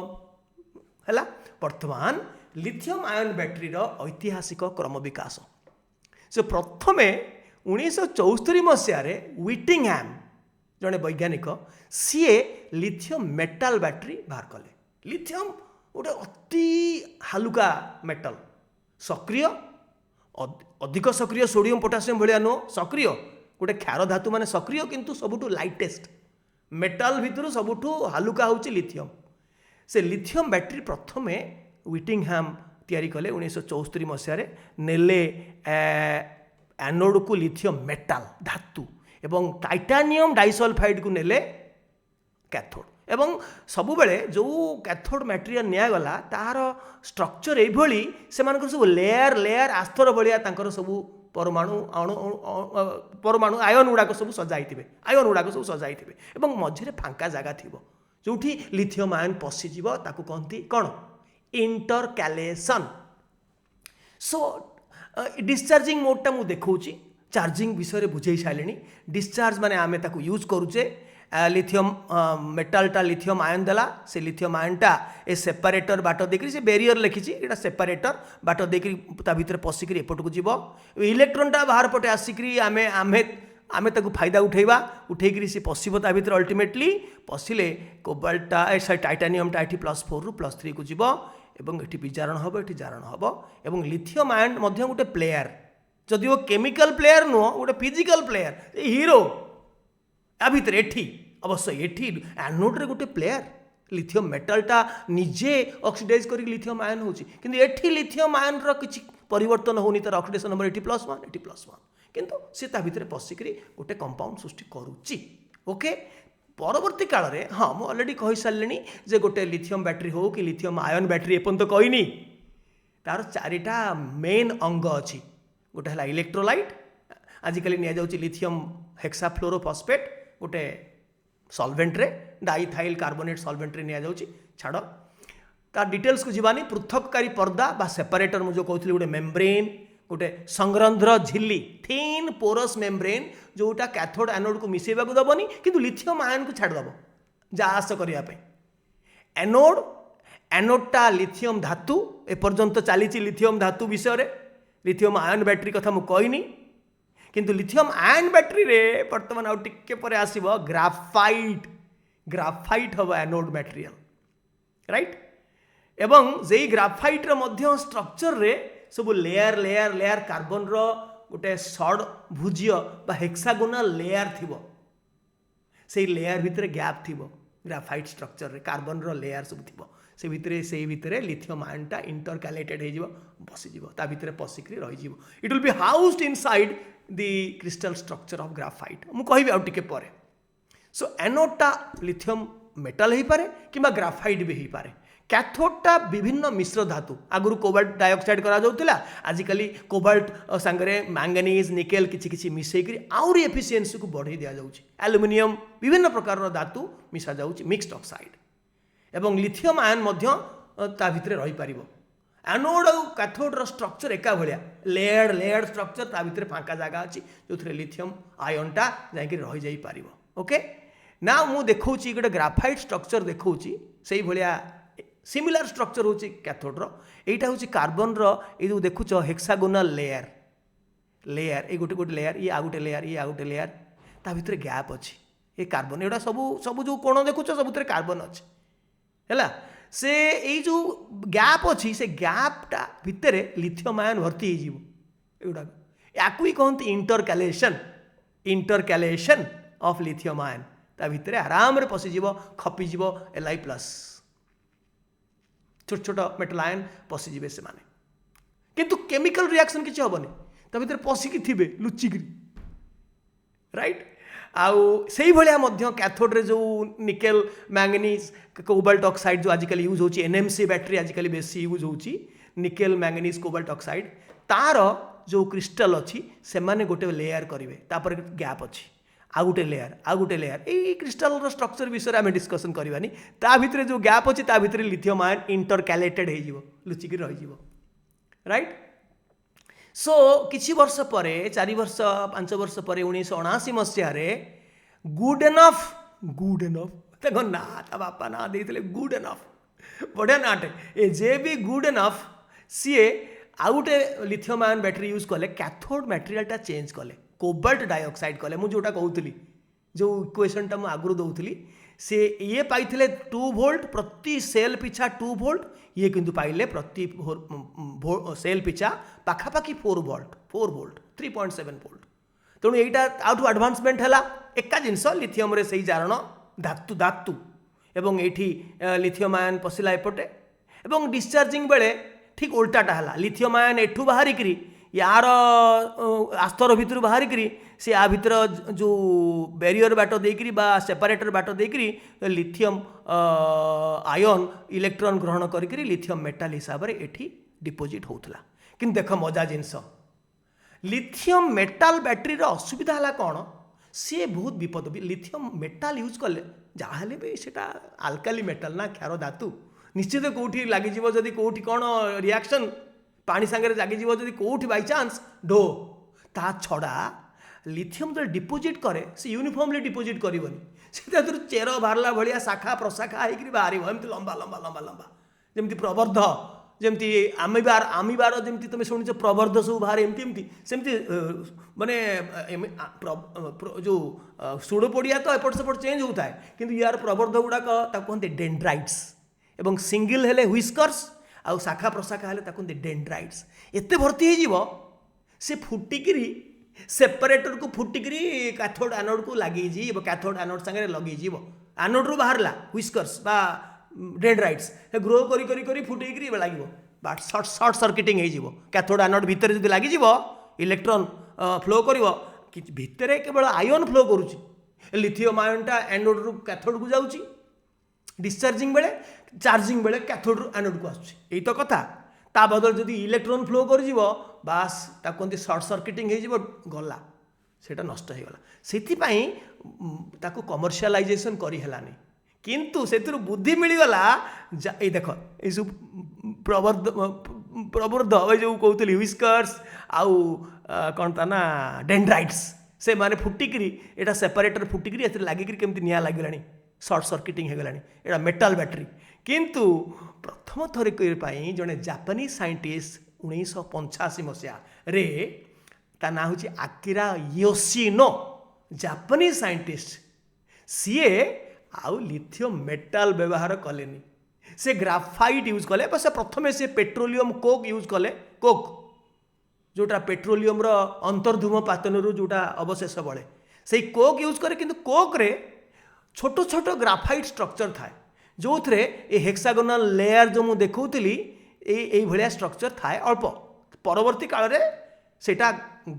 हला वर्तमान लिथियम आयन बैटरी रो ऐतिहासिक क्रम विकास से प्रथमे 1974 मसीह व्हिटिंगहैम जड़े वैज्ञानिक सीए लिथियम मेटाल बैटरी बाहर कले। लिथियम गोटे अति हालुका मेटल, सक्रिय, अधिक सक्रिय सोडियम पोटासियम भाया नुह, सक्रिय गोटे क्षार धातु माने सक्रिय किंतु सबुठु लाइटेस्ट मेटाल भितर सबुठु हालुका होची लिथियम। से लिथियम बैटरी प्रथमे व्हिटिंगहैम तैयारी कले 1974 मसीह नेले एनोड को लिथियम मेटाल धातु एवं टाइटानियम डाइसल्फाइड को नेले कैथोड। एवं सबुबले जो कैथोड मटेरियल निगला तार स्ट्रक्चर यही से सब लेयर लेयर आस्तर भाया सब परमाणु परमाणु आयन गुड़ाक सब सजाई आयन गुड़ाक सब सजाई एवं मझे फांका जगह थी जो लिथियम आयन पशिज ताकू कहती कौन इंटरकैलेशन। सो डिस्चार्जिंग मोडटा मुझे देखा चार्जिंग विषय बुझे सारे डिस्चार्ज माने आमे ताकू यूज करुचे लिथियम मेटालटा लिथियम आयन देला से लिथियम आयनटा ए सेपरेटर बाट देखिए से बेरियर लिखी ये सेपरेटर बाट देखिए ता भीतर पशिक एपट को जीव इलेक्ट्रोनटा बाहर पटे आसिक आमे आमे आमे ताकू फायदा उठेबा उठेकरी से पशिब ता भीतर अल्टीमेटली पशिले कोबाल्टा टाइटानियमटा ये +4 रु +3 को जीव एवं ये विजारण हम ये जारण हम एवं लिथियम आयन गोटे प्लेयर जदि वो केमिकल प्लेयर नुह गोटे फिजिकल प्लेयर हीरो या भितर एठी अवश्य एठी एनोड रे गोटे प्लेयर लिथियम मेटालटा निजे ऑक्सीडाइज कर लिथियम आयन होची किंतु एठी लिथियम आयन रो किछि परिवर्तन होनी तार ऑक्सीडेशन नंबर एठी +1 किंतु से ता भितर पशिकरी गोटे कंपाउंड सृष्टि करूची। ओके परवर्ती काल रे हाँ मु ऑलरेडी कहि सारलेनी जे गोटे लिथियम बैटरी हो कि लिथियम आयन बैटरी एपन तो कहनी तार चारिटा मेन अंग अछि। गोटे है इलेक्ट्रोलाइट आजिकल नि जाउची लिथियम हेक्साफ्लोरोफॉस्फेट गोटे सॉल्वेंट रे डाइथाइल कार्बोनेट सॉल्वेंट रे नि जाउची छाड़ तार डिटेल्स को जीवानी पृथककारी पर्दा बा सेपरेटर मु जो कहथली गोटे मेम्ब्रेन गोटे संग्रंध्र झिल्ली थीन पोरस मेम्ब्रेन जोटा कैथोड एनोड को मिसेबा को दबनी किंतु लिथियम आयन को छाड़ दबो जास करिया पे। एनोड एनोडटा लिथियम धातु एपर्यंत चली लिथियम धातु विषय रे लिथियम आयन बैटरी कथा मु कहनी किंतु लिथियम आयन बैटरी रे वर्तमान आउ टिके परे आसीबो ग्राफाइट ग्राफाइट हम एनोड मटेरियल राइट एवं जेई ग्राफाइट रो मध्य स्ट्रक्चर रे सब लेयर लेयर लेयर कार्बन रो गोटे षड भुजीय बा हेक्सागोनल लेयर थिबो से लेयर भितर गैप थिबो ग्राफाइट स्ट्रक्चर रे कार्बन रो लेयर सब थिबो से भितर लिथियम आयनटा इंटरकैलेटेड हो बसीज ता भितर पशिक रही it will be housed inside the crystal structure of graphite मु कहबी आउ टिके परे। सो एनोडटा लिथियम मेटल हो पारे कि ग्राफाइट भी हो पारे। कैथोडटा विभिन्न मिश्र धातु आगुरी कोबाल्ट डाइऑक्साइड करा जाउतिला आजिकली कोबाल्ट सांगरे मैंगनीज निकेल किछि किछि मिसेकरी आउरी एफिशिएंसी को बढ़ाई दिया जाउछि। एल्युमिनियम विभिन्न प्रकार धातु मिसा जाउछि मिक्स्ड ऑक्साइड एवं लिथियम आयन मध्य ता भितर रही पारिबो। एनोड और कैथोड रो स्ट्रक्चर एका भलिया लेयर्ड लेयर्ड स्ट्रक्चर ता भितर फांका जागा अछि जोथरे लिथियम आयनटा जाई रही जाई पारिबो। ओके ना मु देखौछि गोटे ग्राफाइट स्ट्रक्चर देखौछि सेही भलिया सिमिलर स्ट्रक्चर होची कैथोड रो एटा होची कार्बन रो ए जो देखुछ हेक्सागोनल लेयर लेयर ए गोटे गोटे लेयर ये आ गोटे लेयर ये आ गोटे लेयर ता भितर गैप अछि ए कार्बन एटा सब सब जो कोण देखुछ सबुतरे कार्बन अछि हैला से ए जो गैप अछि से गैपटा भितर लिथियम आयन भर्ती हो जीवो एडा याकू ही कहंती इंटरकैलेशन ऑफ लिथियम आयन ता भितर आराम रे पसि जीवो खपि जीवो Li+ छोट छोट मेटल आयन पशिजे से माने किंतु केमिकल रिएक्शन किसी हेनी ता भीतर पशिकी थे लुचिकी राइट आउ से भाया कैथोड रे जो निकेल मैंगनीज कोबाल्ट ऑक्साइड जो आजिकल यूज होची NMC बैटरी आजिकल बेसी यूज होची निकेल मैंगनीज कोबाल्ट ऑक्साइड तार जो क्रिस्टल अच्छी से माने गोटे लेयर करेंगे तापर गैप अच्छी आ गोटे लेयर ये क्रिस्टल स्ट्रक्चर विषय आम डिस्कसन करवानी ता भितर जो गैप अच्छी ता भितर लिथियम आयन इंटरकैलेटेड हो लुचिकी रही राइट। सो किछि वर्ष पर 4 वर्ष 5 वर्ष पर 1979 मसीह गुड एनफ देखो ना ता बापा ना देते गुड एनफ बढ़िया नाटे ए जे भी गुड एनफ सी आ गोटे लिथियम आयन बैटरी यूज कले कैथोड मटेरियलटा चेंज कले कोबाल्ट डाइऑक्साइड कले मु जोटा कहूली जो इक्वेशनटा मु आगु दौली से ये पाइथिले 2 वोल्ट प्रति सेल पिछा 2 वोल्ट ये किंतु पाइले प्रति सेल पिछा पाखापाखि 4 वोल्ट 3.7 वोल्ट तेणु यहीटा आउट एडवांसमेंट है एका जिनस लिथियम रे सही जारण धातु एवं एठी लिथियम आयन पशिला एपटे एवं डिस्चार्जिंग बेले ठीक उल्टाटा है लिथियम आयन एठू बाहरिकी यार आस्तर भितर बाहरिकी से आ भीतर जो बैरियर बाट देकरी बा सेपरेटर बाट देकरी लिथियम आयन इलेक्ट्रॉन ग्रहण करी लिथियम मेटाल हिसाब से एठी डिपोजिट होउथला किंतु देख मजा जिनस लिथियम मेटाल बैटेरी असुविधा है कौन सी बहुत विपद लिथियम मेटाल यूज कले जहाँ भी सेटा आल्काली मेटाल ना क्षार धातु निश्चित कौटी लगे जदि कौटी कौन रिएक्शन पानी सांगे लगे जदि कौटी बाई चान्स ढो ता छड़ा लिथियम जो डिपोजिट करे से यूनिफॉर्मली डिपोजिट करबनी से चेर बाहरला भाया शाखा प्रशाखा होकर बाहर एमती लंबा लंबा लंबा लंबा जमी प्रवर्ध जमी आमिबार जमी तुम शुणुच प्रवर्ध सब बाहर एमती सेमती माने जो सुड़ोपोड़िया तो एपट सेपट चेंज होता है किंतु यार प्रवर्ध गुड़ाक कहते डेंड्राइट्स एवं सिंगल हेले व्हिस्कर्स आउ शाखा प्रशाखा हेले कहते डेंड्राइट्स एते भर्ती हो से फुटिकी सेपरेटर को फुटिकी कैथोड एनोड को लगे कैथोड एनोड सांगे लगे एनोड रू बाहरला व्हिस्कर्स बा डेंड्राइट्स ग्रो करी करी करी फुटेकी लगे बाट सर्ट सर्किटिंग हो कैथोड एनोड भितर जो लगे इलेक्ट्रॉन फ्लो कर भितर केवल आयन फ्लो करुच्ची लिथियम आयनटा एनोड रू कैथोड को जाऊँगी डिस्चार्जिंग बेले चार्जिंग बेले कैथोड रू एनोड को आसुच्छी यही तो कथा ता बदल जदि इलेक्ट्रॉन फ्लो कर बास कहते सर्ट सर्किटिंग हो गला सेटा नष्ट हो गला सेथिपाई ताकू कमर्शियलाइजेशन करी हेलानी किंतु से बुद्धि मिलगला ये देख ये सब प्रवर्ध जो कहते व्हिस्कर्स आउ कौन ता ना डेंड्राइट्स से माने फुटिकी एटा सेपरेटर फुटिकी ए लगिकी केमती निया लगे सर्ट सर्किटिंग हो गलानी एटा मेटाल बैटेरी किंतु प्रथम थरिक जड़े जापानीज साइंटिस्ट 1985 मसीहा रे ता ना हूँ Akira Yoshino Japanese scientist CA आउ लिथियम मेटाल व्यवहार कलेनी से ग्राफाइट यूज कले से प्रथम से पेट्रोलियम कोक यूज कले कोक जोटा पेट्रोलियम अंतर्धूमपातन जोटा अवशेष बड़े से कोक यूज करे किंतु कोक रे छोट छोट ग्राफाइट स्ट्रक्चर थाए जो थे ये हेक्सागोनल लेयर जो मुझे देखुली ये भाया स्ट्रक्चर थाए अल्प परवर्ती काल में सेटा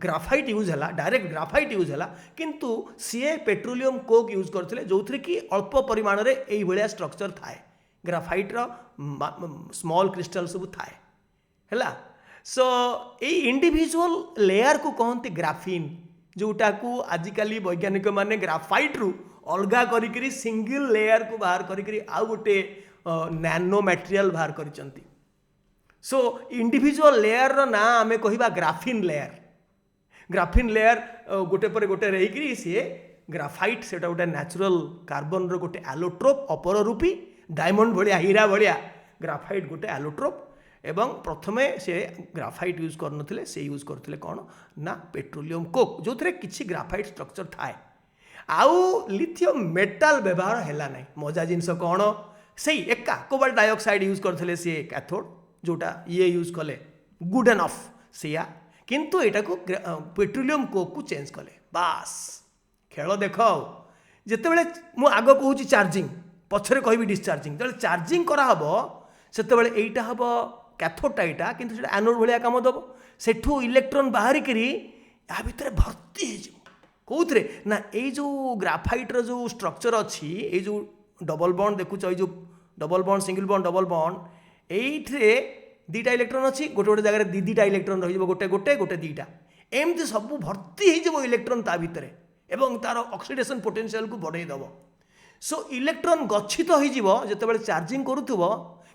ग्राफाइट यूज है डायरेक्ट ग्राफाइट यूज है किंतु सीए पेट्रोलियम कोक यूज करते जो थे कि अल्प परिमाण में यही भाया स्ट्रक्चर थाए ग्राफाइट स्मॉल क्रिस्टल सब थाए है सो ये इंडिविजुअल लेयर को कहते ग्राफीन जोटा को आजिकल वैज्ञानिक माने ग्राफाइट रु अलगा करी सिंगल लेयर को बाहर करी आउ गोटे नैनो मटेरियल बाहर करिसंती सो इंडिविजुअल लेयर रो ना आमे कहिबा ग्राफीन लेयर गोटे पर गोटे रही सी ग्राफाइट से गोटे नेचुरल कार्बन रो गोटे एलोट्रोप अपर रूपी डायमंड भलिया हीरा भलिया ग्राफाइट गोटे एलोट्रोप एवं प्रथमे से ग्राफाइट यूज करनथिले से यूज करथिले कौन ना पेट्रोलियम कोक जो थे किसी ग्राफाइट स्ट्रक्चर थाए आउ लिथियम मेटाल व्यवहार है ना मजा जिनस कौन से एका कोबाल्ट डाइऑक्साइड यूज करथिले से कैथोड जोटा ये यूज कले गुड एनफ सिया किंतु एटा को पेट्रोलियम कोक को चेंज कले बास खेल देख जिते मु आग कहूँ चार्जिंग पछरे कहबी डिस्चार्जिंग जो चार्जिंग करा हबो सेतेबेले एइटा हबो कैथोडटा एइटा किंतु सेटा एनोड भलिया काम दबो सेठू इलेक्ट्रॉन बाहरी करी या भितर भर्ती हो कौथे ना ये जो ग्राफाइट रो जो स्ट्रक्चर अच्छी ये जो डबल बॉन्ड देखुच ये जो double bond single bond double bond ये दीटा इलेक्ट्रॉन अच्छी गोटे गोटे जगह दीटा इलेक्ट्रॉन रही गोटे गोटे गोटे दीटा एमती सब भर्ती हो इलेक्ट्रॉन ता भितर एवं तार ऑक्सीडेशन पोटेंशियल को बढ़ाई दब सो इलेक्ट्रॉन गच्छित हो जिते चार्जिंग करुव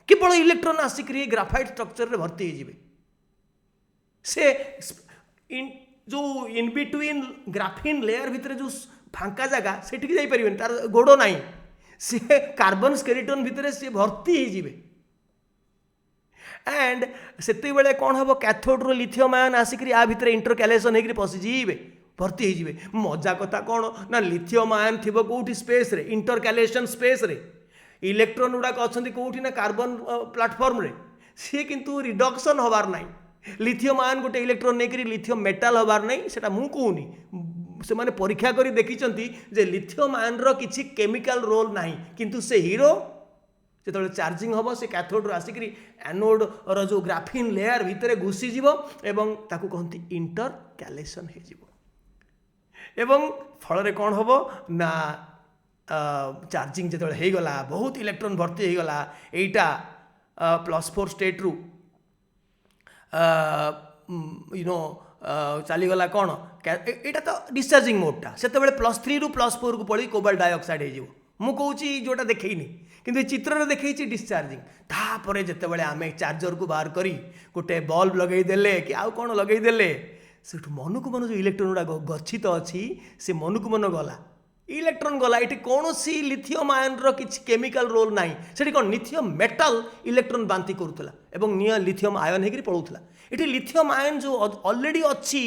केवल इलेक्ट्रॉन आसिक ग्राफाइट स्ट्रक्चर रे भर्ती हो से जो इन बिटवीन ग्राफीन लेयर भितर जो फांका जगह सेठिक जाई परिबेन तार गोड़ नाही सी कार्बन स्केलेटन भितर सी भर्ती हो जिवे एंड सेते बेले कौन हम कैथोड रो लिथियम आयन आसिक आ भितर इंटरकैलेसन होकर पशिजे भर्ती हो मजा कथा कौन ना लिथियम आयन थी कौटी स्पेस रे इंटरकैलेशन स्पेस रे इलेक्ट्रॉन गुड़ाक अच्छा कौटी ना कार्बन प्लाटफॉर्म रे सी किंतु रिडक्शन हबार ना लिथियम आयन गोटे इलेक्ट्रॉन नहीं लिथियम मेटाल हबार नहीं सेटा मु कहूनी से माने परीक्षा करी देखिचंती जे लिथियम आयन रो किछि केमिकल रोल नाही किंतु से हीरो जो चार्जिंग हम से कैथोड आसिक एनोड रो जो ग्राफिन लेयर भितर घुसीज एवं ताकू कहती इंटरकैलेशन हो फल कौन हम ना चार्जिंग जो होगला बहुत इलेक्ट्रॉन भर्ती होगला एटा +4 स्टेट रु यू नो चलीगला कौन यहाँ तो डिस्चार्जिंग मोडटा से +3 रु +4 को पड़ी कोबाल्ट डाइऑक्साइड हो कहूँ जोटा देखनी किंतु चित्र देखी डिस्चार्जिंग तापर जितेबाला आम चार्जर को बाहर करी गोटे बल्ब लगेदेले कि आउ कौन लगेदेले से मन को मन जो इलेक्ट्रॉन गुड़ा गच्छित अच्छी से मन को मन गला इलेक्ट्रॉन गला ये कौन सी लिथियम आयन किसी केमिकल रोल ना से कौन लिथियम मेटाल इलेक्ट्रॉन बांति करूला एवं निया लिथियम आयन होकर पड़ूला ये लिथियम आयन जो ऑलरेडी अच्छी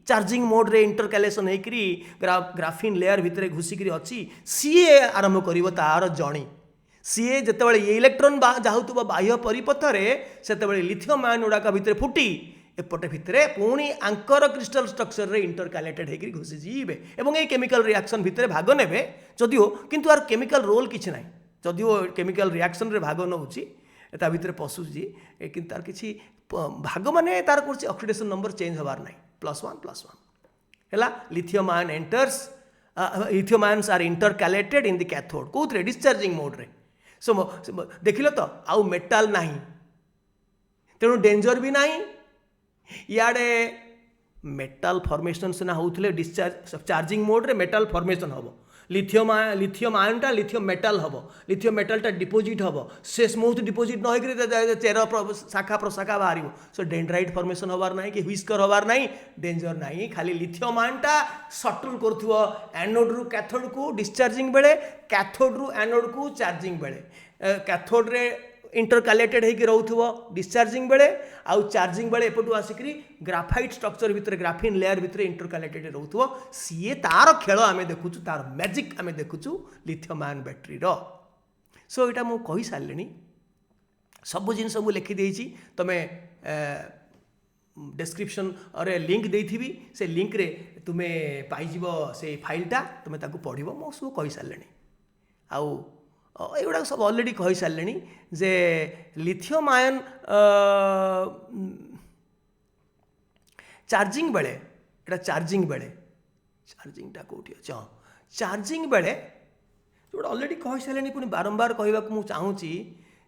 चार्जिंग मोड रे इंटरकैलेशन होकरी ग्राफिन लेयर भितर घुसिकी अच्छी सीए आरंभ कर तार जणी सीए जितेबाला ये इलेक्ट्रॉन जाऊब बाह्य परिपथरे से लिथियम आयन गुड़ाक भितर फुटी एपटे भितर पुणी आंकर क्रिस्टल स्ट्रक्चर रे इंटरकैलेटेड होकर घुसी जीवे और ये केमिकल रिएक्शन भितर भाग नेबे जदिओ किंतु आर केमिकल रोल किछि नाइ जदिओ केमिकल रिएक्शन रे भाग नउछि ता भितर पशुछि किंतु तार किछि भाग माने तार कुछ ऑक्सीडेशन नंबर चेंज हबार नाइ +1 हैला lithium ion enters lithium ions are intercalated in the cathode कोथरे डिस्चार्जिंग मोड रे सो देखिल तो आउ मेटाल नाही तेणु डेंजर भी नाही इे मेटाल फॉर्मेशन सिना होते डिस्चार्ज चार्जिंग मोड रे मेटाल फॉर्मेशन हम लिथियम आयनटा लिथियम मेटाल हम लिथियम मेटालटा डिपोजिट हम से स्मूथ डिपोजिट न चेर शाखा प्रशाखा बाहर सो डेंड्राइट फॉर्मेशन हबार ना कि व्हिस्कर हबार ना डेंजर ना खाली लिथियम आयनटा सटल कर एनोड रु कैथोड को डिस्चार्जिंग बेले कैथोड रु एनोड को चार्जिंग बेले कैथोड रे इंटरकैलेटेड होकर रोथुव डिस्चार्जिंग बेले आउ चार्जिंग बेले एपटू आसिक ग्राफाइट स्ट्रक्चर भितर ग्राफिन लेयर भितर इंटरकैलेटेड रोथुव सीए तार खेल आम देखुचु तार मैजिक आम देखुचु लिथियम आयन बैटरी सो यहाँ मुझे कही सारे सब जिन सब लिखिदे तुम डिस्क्रिप्शन रे लिंक देथि से लिंक रे तुम्हें पाइब से फाइलटा तुम ताकू पढ़ मो सब कही सारे आउ एगुड़ा सब अलरेडी कही सारे जे लिथियम आयन चार्जिंग बेले एटा चार्जिंग चार्जिंगटा कौटी अच्छे हाँ चार्जिंग बेले जो अलरेडी कही सारे पुणी बारंबार कहवाक मु चाहूँगी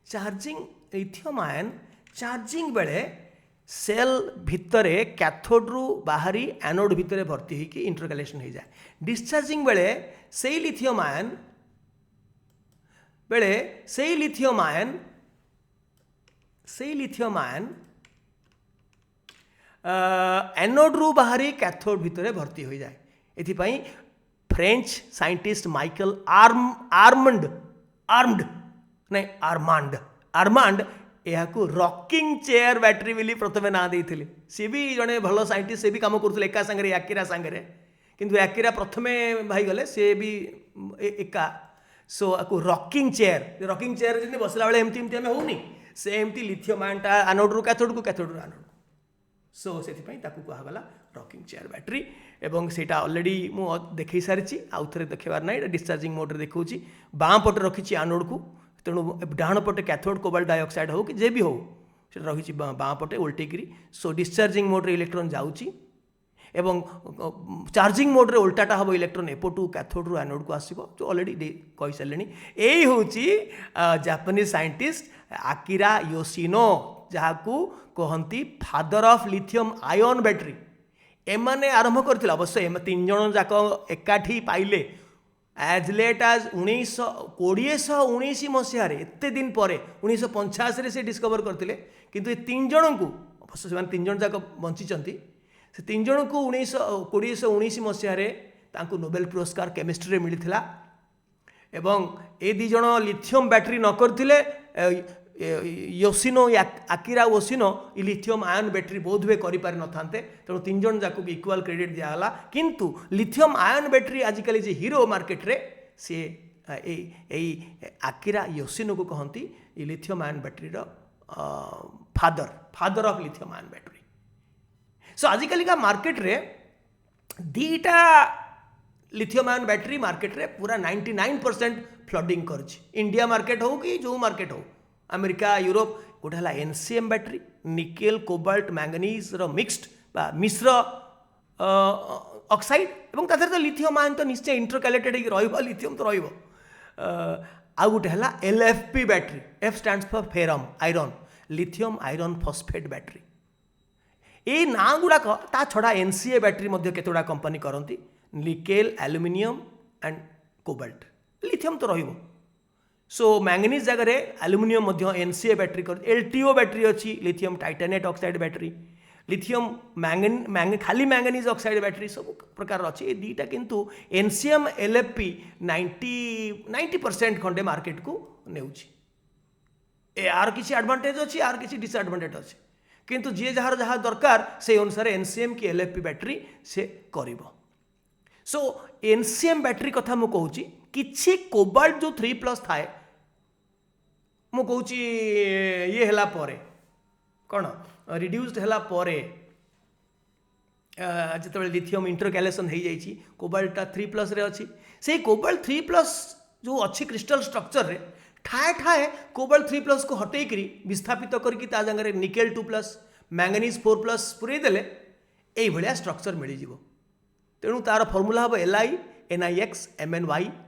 चार्जिंग लिथियम आयन चार्जिंग बेले सेल भितरे कैथोड रु बाहरी एनोड भितरे भर्ती होकर इंटरकैलेशन हो जाए डिस्चार्जिंग बेले से लिथियम आयन बेले से लिथियम आयन एनोड रु बाहरी कैथोड भितर भर्ती हो जाए एथिपाई फ्रेंच साइंटिस्ट माइकल आर्मांड यह रॉकिंग चेयर बैटरी बोली प्रथम ना देते सी भी जड़े भल साइंटिस्ट से भी काम करते एका सांगे याकिरा सांगे किंतु याकिरा प्रथमे भाई गले सी भी एका सो आपको रॉकिंग चेयर जब बसला बेले एमती आम होनी से एमती लिथियम आयनटा एनोड रु कैथोड को एनोड सो से कहगला रॉकिंग चेयर बैटरी एवं सेटा ऑलरेडी मु देखई सारी आउ थे देखार ना डिस्चार्जिंग मोड देखा बाँ पटे रखी एनोड को तेणु डाण पटे कैथोड कोबाल्ट डाइऑक्साइड हो कि जे भी हो रही बाँ पटे उल्टेकरी सो डिस्चार्जिंग मोड रे इलेक्ट्रॉन जाऊँगी एवं चार्जिंग मोड रे उल्टाटा हम इलेक्ट्रॉन एपटू कैथोड रु एनोड को आसो जो ऑलरेडी कही सारे यही हूँ जापानीज साइंटिस्ट आकिरा योशिनो जहाँ कहती father of lithium ion battery एमाने आरंभ करथिले अवश्य एम तीन जन जाक एकाठी पाइले एज लेट एज 1919 मसीह एते दिन पर 1985 से डिस्कवर करथिले किंतु ये तीन जन को अवश्य से तीन जन जाक बंचिचंती से तीन जन को 1919 मसीह नोबेल पुरस्कार केमिस्ट्री मिलता एवं ए दी जन लिथियम बैटरी न करथिले योसिनो आकिरा ओसिनो लिथियम आयन बैटेरी बोध हुए करि न था तेणु 3 जन जाक इक्वाल क्रेडिट दिगला किंतु लिथियम आयन बैटेरी आजिकल जे हीरो मार्केट रे सी आकिरा योसिनो को कहती lithium ion battery father of lithium ion battery. So आजिकल का मार्केट रे दीटा लिथियम आयन बैटेरी मार्केट रे पूरा 99% फ्लडिंग कर इंडिया मार्केट हो कि जो मार्केट हो अमेरिका यूरोप गोटे है NCM battery nickel cobalt manganese रो मिक्सड बा मिश्र ऑक्साइड एवं तादर तो लिथियम आयन तो निश्चय इंटरकैलेटेड हो लिथियम तो रहिबो आ गोटे है LFP battery F stands for ferrum iron lithium iron phosphate battery ये ना गुड़ाक ता छड़ा एनसीए बैटेरी मध्य केतोड़ा कंपनी करती nickel aluminium and cobalt lithium तो रहिबो सो मैंगनीज जगह एल्युमिनियम एनसीए बैटेरी कर एलटीओ बैटेरी अच्छी लिथियम टाइटानेट ऑक्साइड बैटेरी लिथियम खाली मैंगनीज ऑक्साइड बैटेरी सब प्रकार अच्छी ये दीटा किंतु एनसीएम एलएफपी 90% खंडे मार्केट को नेउची यार किसी एडवांटेज अच्छी यार किसी डिसएडवांटेज अच्छी किंतु जी जार जहाँ दरकार से अनुसार एनसीएम की एलएफपी बैटेरी से करिबो। सो एनसीएम बैटेरी कथा मु कहूची किछि कोबाल्ट जो 3+ थाए मु कहूची ये हला परे कौन रिड्यूस्ड हला परे जिते लिथियम इंटरकैलेशन हो जाइए कोबाल्टा 3+ रे अच्छी से कोबाल्ट 3+ जो अच्छी क्रिस्टल स्ट्रक्चर रे ठाए ठाए कोबाल्ट 3+ को हटेक विस्थापित करके ता जगह निकेल 2+ मैंगनीज 4+ पूरे देले यही भाया स्ट्रक्चर मिल जाव तेणु तार फर्मूला हम LiNiX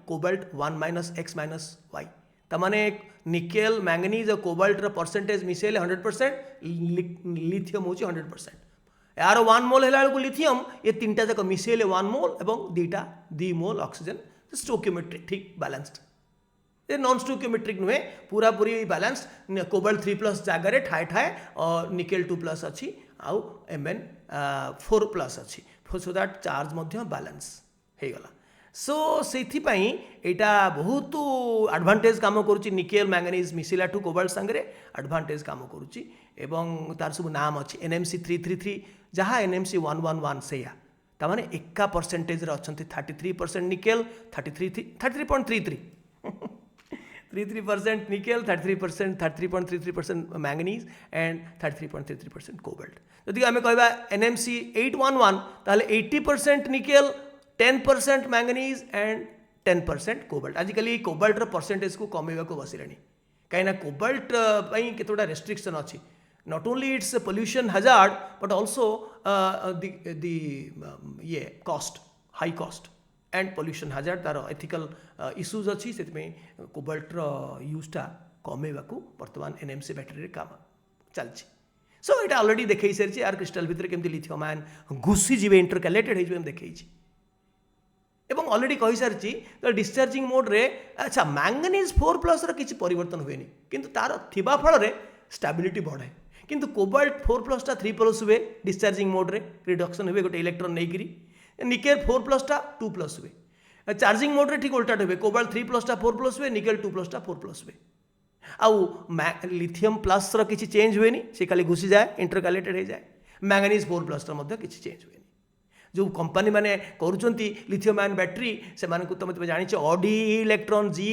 कोबाल्ट 1 - X - Y तमाने निकेल मैंगनीज और कोबाल्ट परसेंटेज मिसेले 100% लिथियम हो 100% यार 1 मोल है लिथियम ये 3टा जाक मिसेले 1 मोल एवं 2 मोल ऑक्सीजन स्टोकियोमेट्रिक ठीक बैलेंस्ड ये नॉन स्टोकियोमेट्रिक नुहे पूरा पूरी बैलेंस्ड कोबाल्ट 3+ जगह ठाए ठाए और निकेल 2+ अच्छी आउ Mn 4+ अच्छी सो दैट चार्ज बैलेंस हो गला। सो से यहाँ बहुत एडवांटेज काम करुच्ची निकेल मैंगनीज मिसिला टू कोबाल्ट सांगे एडवांटेज काम करुच्ची एवं तार सब नाम अच्छी NMC 333 जहाँ NMC 111 से ताने एका परसेंटेज अच्छा 33% nickel 33.33 33% nickel 33.33% manganese and 33.33% cobalt जदि आम कह NMC 811 ताले 80% निकेल 10% मैंगनीज एंड 10% कोबाल्ट आजिकल कोबाल्ट परसेंटेज को कमेवा को बसिले कहीं कोबाल्ट केतोटा रेस्ट्रिक्शन अच्छी not only it's pollution hazard but also ये cost high cost and pollution hazard तार एथिकल इश्यूज अच्छी से कोबाल्टर यूजटा कमेवा को बर्तमान NMC बैटेरी काम चलती। सो ये ऑलरेडी देखई सारी यार क्रिस्टल भितर केमती लिथियम आयन घुसी जीवे इंटरकैलेटेड हो देखई एवं ऑलरेडी कही सारी तो डिस्चार्जिंग मोड रे अच्छा मैंगनीज 4+ किसी परिवर्तन हुए किंतु तार थिबा फल रे स्टेबिलिटी बढ़े किंतु कोबाल्ट 4+ टा 3+ हुए डिस्चार्जिंग मोड रे रिडक्शन हुए गोटे इलेक्ट्रॉन नहीं निकेल 4+ टा 2+ हुए चार्जिंग मोड रे ठीक उल्टा हुए कोबाल्ट 3+ टा 4+ हुए निकेल 2+ टा 4+ हुए आउ लिथियम प्लस किसी चेंज हुए से खाली घुसी जाए इंटरकैलेटेड हो जाए मैंगनीज 4+ किसी चेंज हुए जो कंपनी माने करुचंती लिथियम आयन बैटेरी से तुम जानी ऑडी इलेक्ट्रॉन जी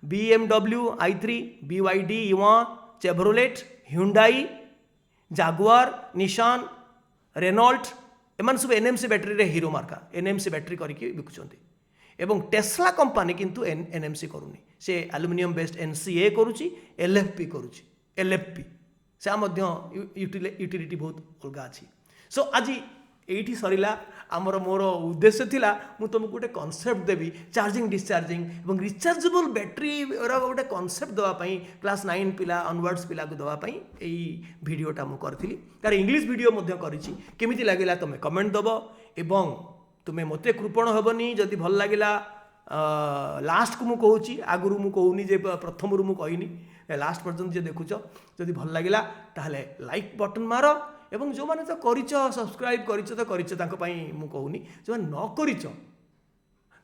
BMW i3 BYD Chevrolet Hyundai Jaguar Nissan Renault एमान सब NMC बैटेरी रे हीरो मार्का NMC बैटेरी करके बिकुचंती एवं टेस्ला कंपनी किंतु NMC करूनी से एल्युमिनियम बेस्ड NCA करुची LFP करुची LFP से यूटिलिटी बहुत अलग अच्छी। सो आज ये सरला आमर मोर उद्देश्य थिला मु तुमको गोटे कॉन्सेप्ट देवी चार्जिंग डिस्चार्जिंग और रिचार्जेबल बैटेरी गोटे कॉन्सेप्ट देवाई क्लास 9 पिला अनवर्ड्स पिला को देवाई यही वीडियोटा मु करी तार इंग्लिश वीडियो केमिति लगिला तुम कमेंट दब एवं तुम्हें मते कृपण हेबनी जदि भल लगिला लास्ट को मु कहूची आगुरु मु कहूनी जे प्रथम रु मु कहनी लास्ट पर्यंत जे देखुच जदि भल लगिला ताहले लाइक बटन मार एवं जो मैंने तो कर सब्सक्राइब कर कहूनी जो न कर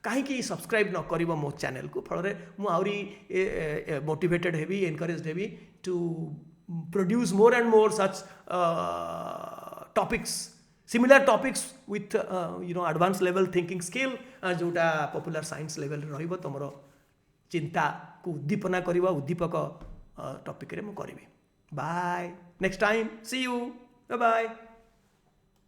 कहीं सब्सक्राइब न कर मो चैनल को फल मुझे मोटिवेटेड हेबी एनकरेज हेबी to produce more and more such topics similar topics with advance level thinking skill जोटा पॉपुलर साइंस लेवल रहिबो तुमरो चिंता को उद्दीपना करवा उद्दीपक टॉपिक रे मु करिवि bye next time see you bye bye.